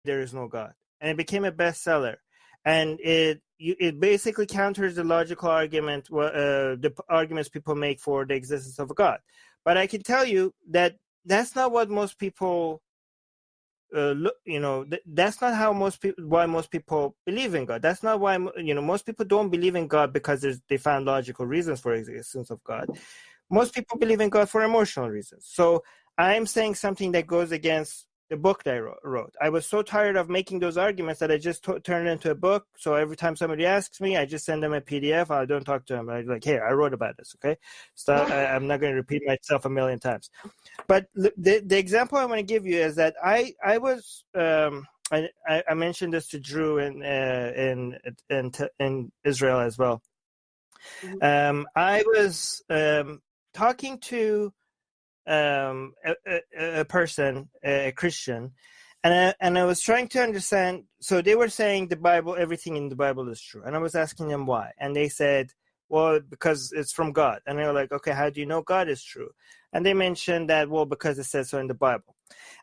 there is no God, and it became a bestseller. And it basically counters the logical argument, the arguments people make for the existence of a God. But I can tell you that that's not what most people that's not how why most people believe in God. That's not why most people don't believe in God because they found logical reasons for the existence of God. Most people believe in God for emotional reasons. So I'm saying something that goes against the book that I wrote. I was so tired of making those arguments that I just turned it into a book. So every time somebody asks me, I just send them a PDF. I don't talk to them. I'm like, hey, I wrote about this, okay? So I'm not going to repeat myself a million times. But the example I want to give you is that I mentioned this to Drew in Israel as well. I was talking to a person, a Christian, and I was trying to understand. So they were saying the Bible, everything in the Bible is true, and I was asking them why, and they said, well, because it's from God. And they were like, okay, how do you know God is true? And they mentioned that, well, because it says so in the Bible.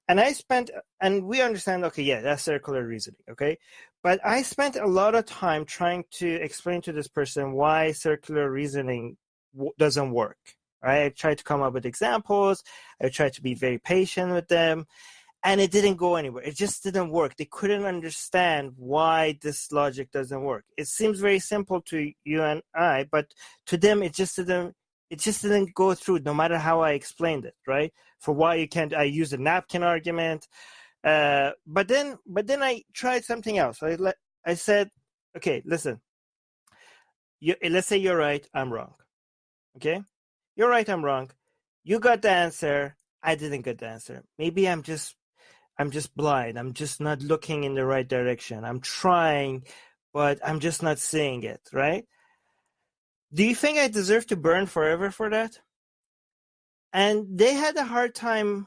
And we understand, okay, yeah, that's circular reasoning, okay? But I spent a lot of time trying to explain to this person why circular reasoning doesn't work, right? I tried to come up with examples. I tried to be very patient with them. And it didn't go anywhere. It just didn't work. They couldn't understand why this logic doesn't work. It seems very simple to you and I, but to them, it just didn't go through, no matter how I explained it, right? For why you can't, I use a napkin argument. But then I tried something else. I said, okay, listen, let's say you're right, I'm wrong. Okay? You're right, I'm wrong. You got the answer. I didn't get the answer. Maybe I'm just blind. I'm just not looking in the right direction. I'm trying, but I'm just not seeing it, right? Do you think I deserve to burn forever for that? And they had a hard time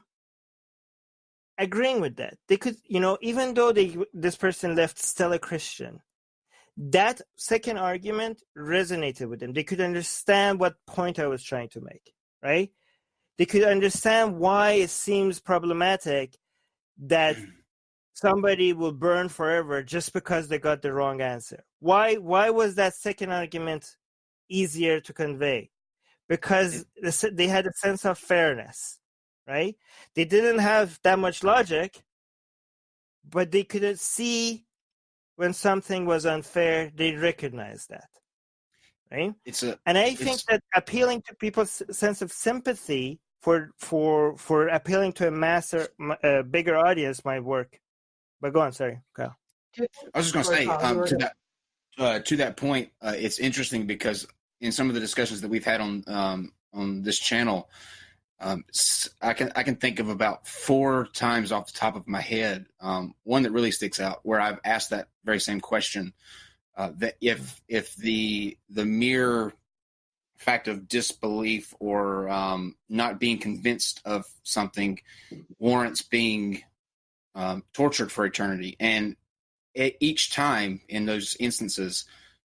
agreeing with that. They could, even though this person left still a Christian, that second argument resonated with them. They could understand what point I was trying to make, right? They could understand why it seems problematic that somebody will burn forever just because they got the wrong answer. Why was that second argument easier to convey? Because they had a sense of fairness, right? They didn't have that much logic, but they could see when something was unfair. They recognized that, right? And I think that appealing to people's sense of sympathy for appealing to a bigger audience might work. But go on, sorry, Kyle. I was just going to say to that point, it's interesting because in some of the discussions that we've had on this channel, I can think of about 4 times off the top of my head. One that really sticks out where I've asked that very same question, that if the mere fact of disbelief or not being convinced of something warrants being tortured for eternity. And each time in those instances,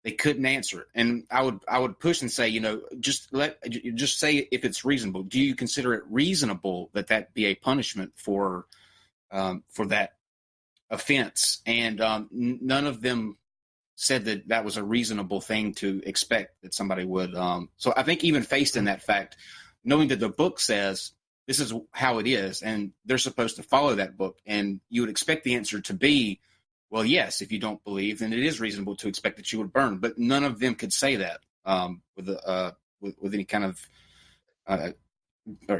they couldn't answer it. And I would push and say, just say if it's reasonable. Do you consider it reasonable that be a punishment for that offense? And none of them said that was a reasonable thing to expect that somebody would. So I think even faced in that fact, knowing that the book says this is how it is, and they're supposed to follow that book, and you would expect the answer to be, well, yes, if you don't believe, then it is reasonable to expect that you would burn. But none of them could say that with any kind of,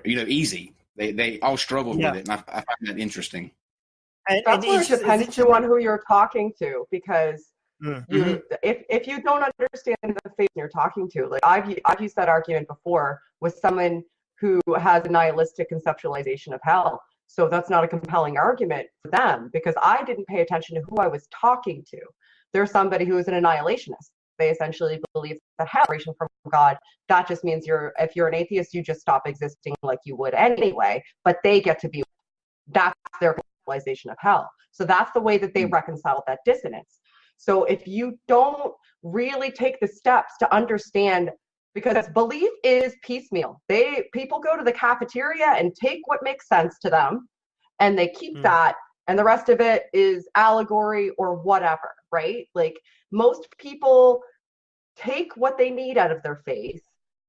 easy. They all struggled with it, and I find that interesting. That's where it depends on who you're talking to, because if you don't understand the faith you're talking to, like I've used that argument before with someone who has a nihilistic conceptualization of hell. So that's not a compelling argument for them because I didn't pay attention to who I was talking to. There's somebody who is an annihilationist. They essentially believe that hell is from God. That just means if you're an atheist, you just stop existing like you would anyway, but they get to be, that's their conceptualization of hell. So that's the way that they reconcile that dissonance. So if you don't really take the steps to understand, because belief is piecemeal. People go to the cafeteria and take what makes sense to them, and they keep that, and the rest of it is allegory or whatever, right? Like, most people take what they need out of their faith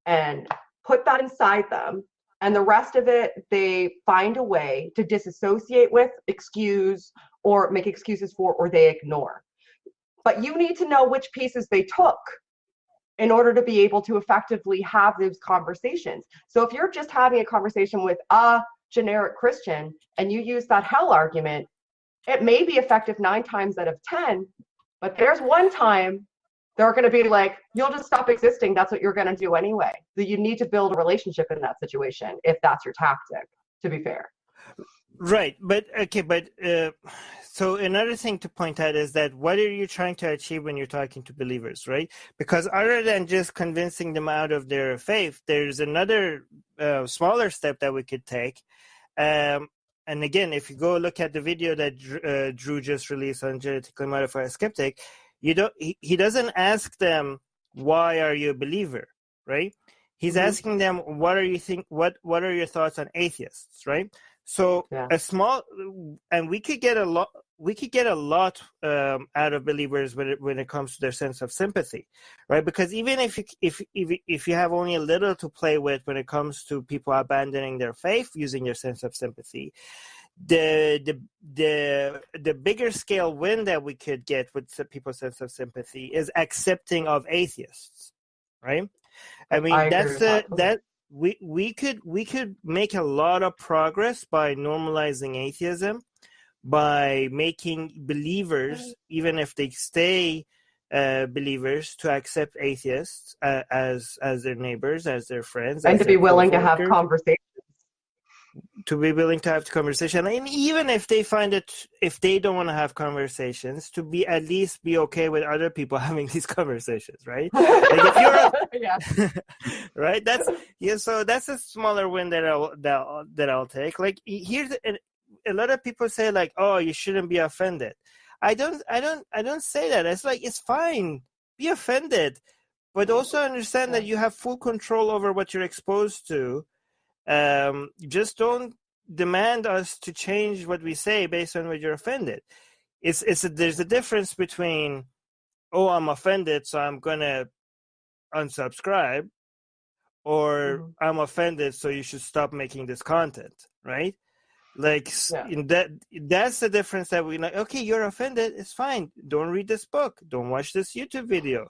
and put that inside them, and the rest of it they find a way to disassociate with, excuse, or make excuses for, or they ignore. But you need to know which pieces they took in order to be able to effectively have those conversations. So if you're just having a conversation with a generic Christian and you use that hell argument, it may be effective 9 times out of 10, but there's one time they're going to be like, you'll just stop existing. That's what you're going to do anyway. So you need to build a relationship in that situation if that's your tactic, to be fair. Right. But okay. But so another thing to point out is that what are you trying to achieve when you're talking to believers, right? Because other than just convincing them out of their faith, there's another smaller step that we could take. And again, if you go look at the video that Drew just released on Genetically Modified Skeptic, he doesn't ask them, why are you a believer, right? He's asking them, what are your thoughts on atheists, right? So we could get a lot out of believers when it comes to their sense of sympathy, right? Because even if you have only a little to play with when it comes to people abandoning their faith using your sense of sympathy, the bigger scale win that we could get with people's sense of sympathy is accepting of atheists, right? I mean, we could make a lot of progress by normalizing atheism, by making believers, even if they stay believers, to accept atheists as their neighbors, as their friends, and to be willing to have conversations. To be willing to have the conversation, and even if they don't want to have conversations, to be at least be okay with other people having these conversations, right? Like if you're right, so that's a smaller win that I'll take. Like, here's a lot of people say, like, oh, you shouldn't be offended. I don't say that. It's like, it's fine, be offended, but also understand that you have full control over what you're exposed to. Just don't demand us to change what we say based on what you're offended. There's a difference between, oh, I'm offended, so I'm gonna unsubscribe, or I'm offended, so you should stop making this content, right? Like, that's the difference that we like. Okay, you're offended, it's fine. Don't read this book. Don't watch this YouTube video.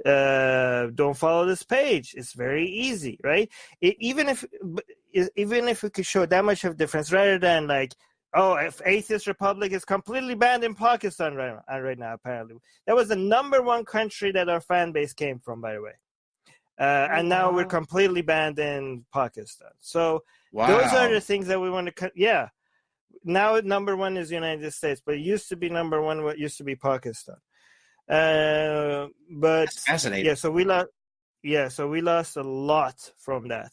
Don't follow this page. It's very easy, right? Even if we could show that much of difference, rather than like, oh, if Atheist Republic is completely banned in Pakistan right now, apparently. That was the #1 country that our fan base came from, by the way. And now we're completely banned in Pakistan. So those are the things that we want to now #1 is United States, but it used to be #1 what used to be Pakistan. But that's fascinating. So we lost a lot from that.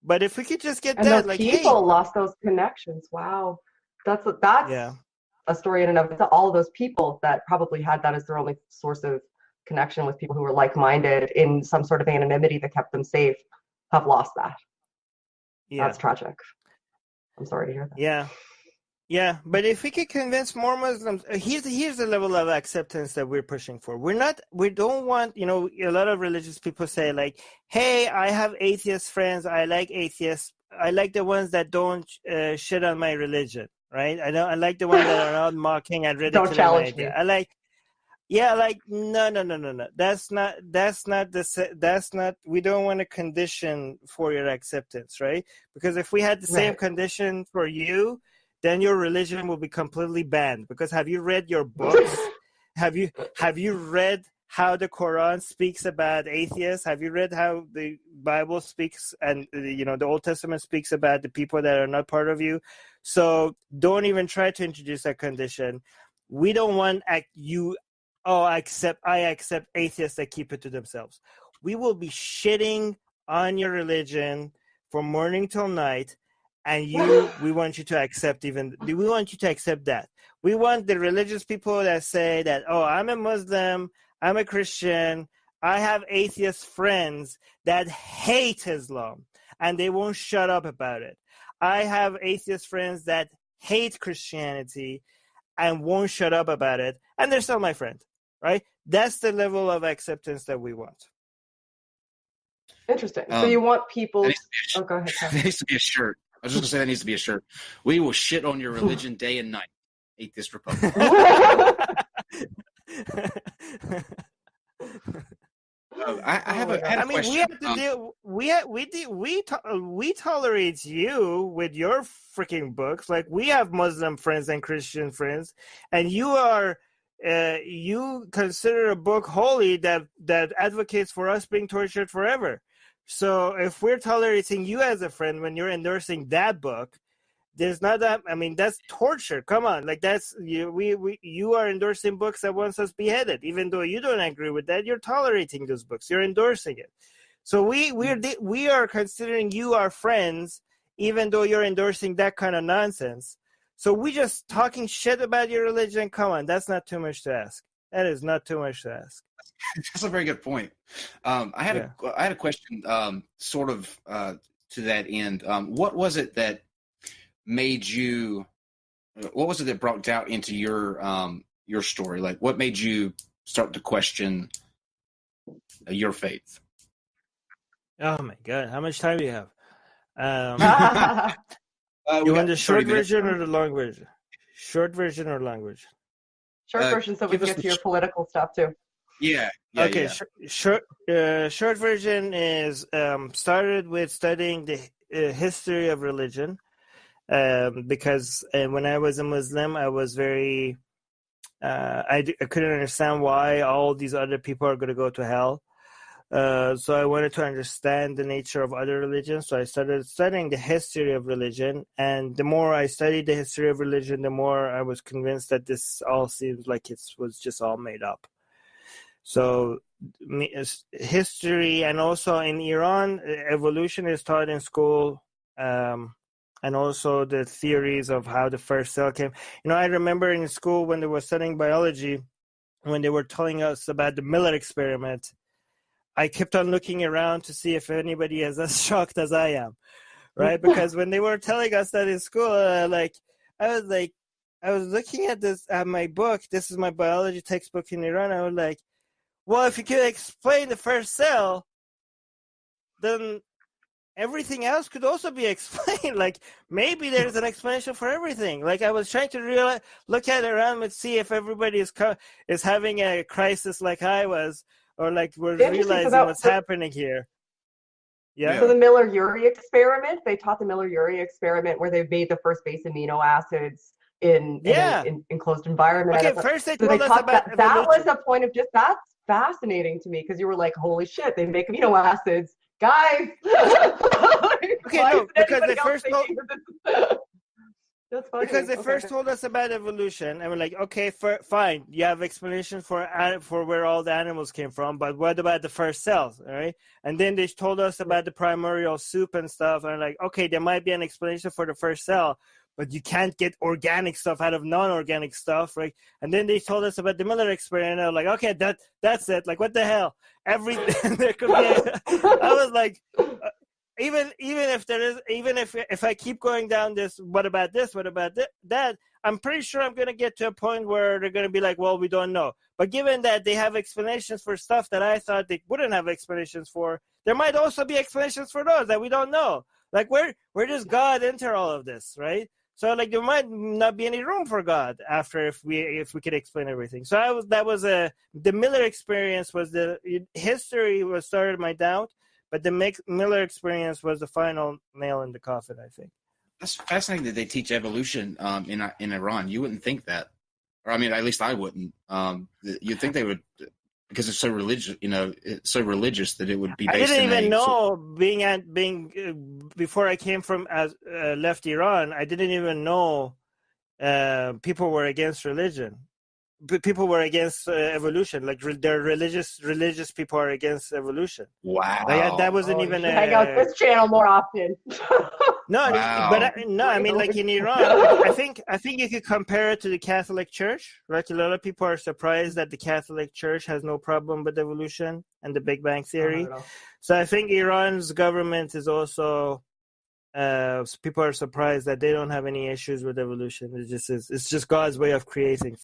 But if we could just get that, like, people lost those connections. Wow, that's a story in and of itself. All of those people that probably had that as their only source of connection with people who were like-minded in some sort of anonymity that kept them safe have lost that. That's tragic. I'm sorry to hear that. Yeah, but if we could convince more Muslims, here's the level of acceptance that we're pushing for. We don't want, a lot of religious people say, like, hey, I have atheist friends. I like atheists. I like the ones that don't shit on my religion, right? I like the ones that are not mocking and ridiculing. Don't challenge me. No. That's not, we don't want a condition for your acceptance, right? Because if we had the same condition for you, then your religion will be completely banned. Because have you read your books? Have you read how the Quran speaks about atheists? Have you read how the Bible speaks and the Old Testament speaks about the people that are not part of you? So don't even try to introduce that condition. We don't want I accept atheists that keep it to themselves. We will be shitting on your religion from morning till night. And we want you to accept that. We want the religious people that say that, oh, I'm a Muslim, I'm a Christian, I have atheist friends that hate Islam, and they won't shut up about it. I have atheist friends that hate Christianity and won't shut up about it, and they're still my friend, right? That's the level of acceptance that we want. Interesting. So you want people... Oh, go ahead. That needs to be a shirt. I was just going to say that needs to be a shirt. We will shit on your religion day and night. Atheist Republic. I have a question. We tolerate you with your freaking books. Like, we have Muslim friends and Christian friends, and you are you consider a book holy that advocates for us being tortured forever. So if we're tolerating you as a friend when you're endorsing that book, there's not that. I mean, that's torture. Come on, like that's you. You are endorsing books that wants us beheaded, even though you don't agree with that. You're tolerating those books. You're endorsing it. So we are considering you our friends, even though you're endorsing that kind of nonsense. So we just talking shit about your religion. Come on, that's not too much to ask. That is not too much to ask. That's a very good point. I had a question, sort of to that end. What was it that made you? What was it that brought doubt into your story? Like, what made you start to question your faith? Oh my God! How much time do you have? You want the short version or the long version? Short version or long version? Short version, so we can get to your political stuff too. Yeah. Okay. Yeah. Short version is started with studying the history of religion, because when I was a Muslim, I was very I couldn't understand why all these other people are going to go to hell. So I wanted to understand the nature of other religions. So I started studying the history of religion. And the more I studied the history of religion, the more I was convinced that this all seems like it was just all made up. So history, and also in Iran, evolution is taught in school. And also the theories of how the first cell came. You know, I remember in school when they were studying biology, when they were telling us about the Miller experiment, I kept on looking around to see if anybody is as shocked as I am, right? Because when they were telling us that in school, I was looking at this, at my book. This is my biology textbook in Iran. I was like, well, if you could explain the first cell, then everything else could also be explained. Like, maybe there's an explanation for everything. Like, I was trying to look at it around and see if everybody is having a crisis like I was, or like we're realizing what's happening here. Yeah. So the Miller-Urey experiment, they taught the Miller-Urey experiment where they made the first base amino acids in an enclosed environment. Okay, first they told us about that was a point of just, that's fascinating to me, because you were like, holy shit, they make amino acids. Guys! Okay, no, because they first told... That's funny. Because they first told us about evolution, and we're like, okay, fine, you have explanation for where all the animals came from, but what about the first cells, all right? And then they told us about the primordial soup and stuff, and like, okay, there might be an explanation for the first cell, but you can't get organic stuff out of non-organic stuff, right? And then they told us about the Miller experiment, and I was like, okay, that's it. Like, what the hell? There could be. I was like. Even if I keep going down this, what about this? What about that? I'm pretty sure I'm going to get to a point where they're going to be like, well, we don't know. But given that they have explanations for stuff that I thought they wouldn't have explanations for, there might also be explanations for those that we don't know. Like, where does God enter all of this, right? So like there might not be any room for God after if we could explain everything. So the Miller experience was the history was started my doubt. But the Miller experience was the final nail in the coffin, I think. That's fascinating that they teach evolution in Iran. You wouldn't think that, or I mean, at least I wouldn't. You'd think they would, because it's so religious. You know, it's so religious that it would be. Based I didn't even know before I came from left Iran. I didn't even know people were against religion. People were against evolution. Like they're religious people are against evolution. Wow, that wasn't even. Hang out this channel more often. No, wow. I mean, like in Iran, I think you could compare it to the Catholic Church. Like a lot of people are surprised that the Catholic Church has no problem with evolution and the Big Bang Theory. So I think Iran's government is also So people are surprised that they don't have any issues with evolution. It's just God's way of creating.